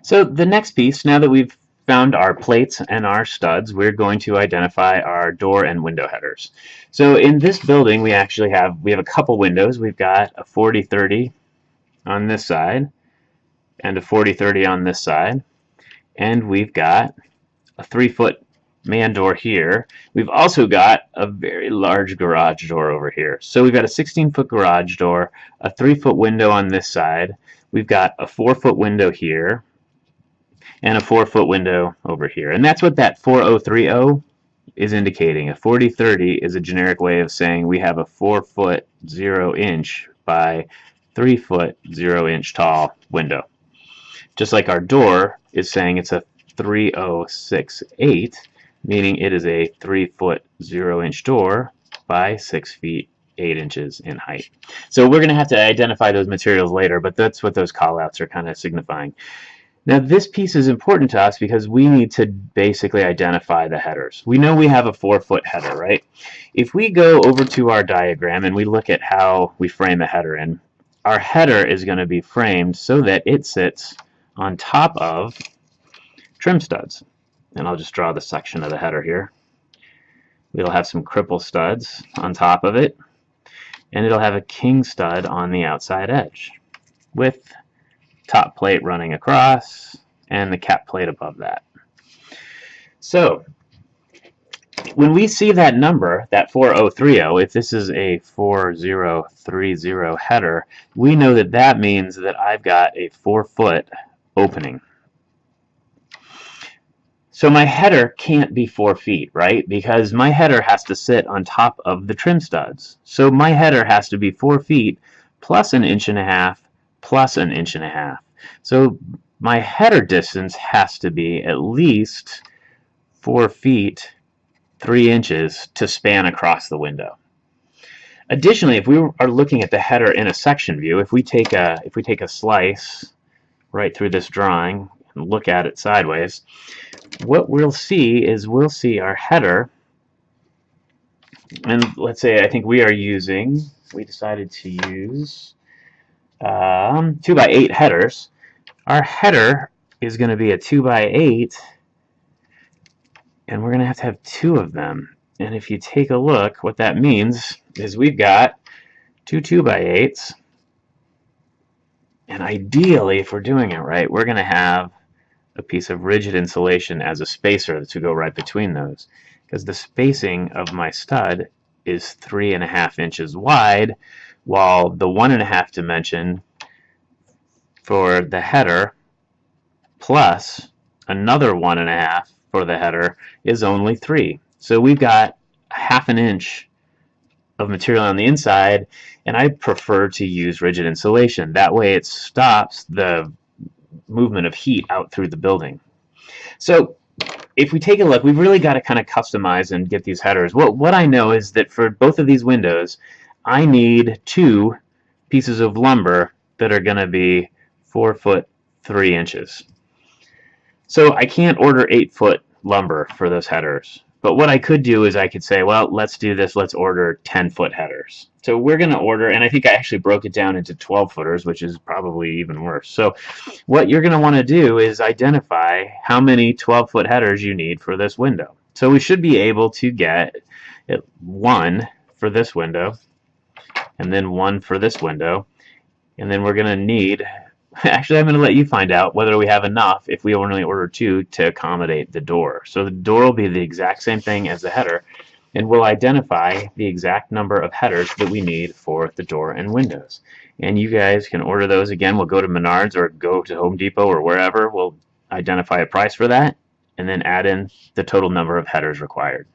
So the next piece, now that we've found our plates and our studs, we're going to identify our door and window headers. So in this building, we actually have a couple windows. We've got a 40-30 on this side and a 40-30 on this side, and we've got a 3-foot man door here. We've also got a very large garage door over here. So we've got a 16-foot garage door, a 3-foot window on this side. We've got a 4-foot window here, and a 4-foot window over here. And that's what that 4030 is indicating. A 40-30 is a generic way of saying we have a 4-foot 0-inch by 3-foot 0-inch tall window. Just like our door is saying it's a 3068, meaning it is a 3-foot 0-inch door by 6 feet 8 inches in height. So we're going to have to identify those materials later, but that's what those callouts are kind of signifying. Now this piece is important to us because we need to basically identify the headers. We know we have a 4-foot header, right? If we go over to our diagram and we look at how we frame a header in, our header is going to be framed so that it sits on top of trim studs. And I'll just draw the section of the header here. We'll have some cripple studs on top of it, and it'll have a king stud on the outside edge with top plate running across and the cap plate above that. So when we see that number, that 4030, if this is a 4030 header, we know that that means that I've got a 4-foot opening. So my header can't be 4 feet, right? Because my header has to sit on top of the trim studs. So my header has to be 4 feet plus 1.5 inches plus 1.5 inches. So my header distance has to be at least 4 feet 3 inches to span across the window. Additionally, if we are looking at the header in a section view, if we take a slice right through this drawing and look at it sideways, what we'll see is we'll see our header, and let's say I think we decided to use 2x8 headers. Our header is going to be a 2x8, and we're going to have 2 of them. And if you take a look, what that means is we've got 2 2x8s, and ideally, if we're doing it right, we're going to have a piece of rigid insulation as a spacer to go right between those, because the spacing of my stud is 3.5 inches wide, while the 1.5 dimension for the header plus another 1.5 for the header is only 3. So we've got 1/2 inch of material on the inside, and I prefer to use rigid insulation. That way it stops the movement of heat out through the building. So if we take a look, we've really got to kind of customize and get these headers. What I know is that for both of these windows, I need 2 pieces of lumber that are going to be 4 foot 3 inches. So I can't order 8-foot lumber for those headers. But what I could do is I could say, well, let's do this. Let's order 10-foot headers. So we're going to order, and I think I actually broke it down into 12-footers, which is probably even worse. So what you're going to want to do is identify how many 12-foot headers you need for this window. So we should be able to get 1 for this window, and then 1 for this window, and then we're going to need, actually I'm going to let you find out whether we have enough if we only order 2 to accommodate the door. So the door will be the exact same thing as the header, and we'll identify the exact number of headers that we need for the door and windows. And you guys can order those. Again, we'll go to Menards or go to Home Depot or wherever. We'll identify a price for that and then add in the total number of headers required.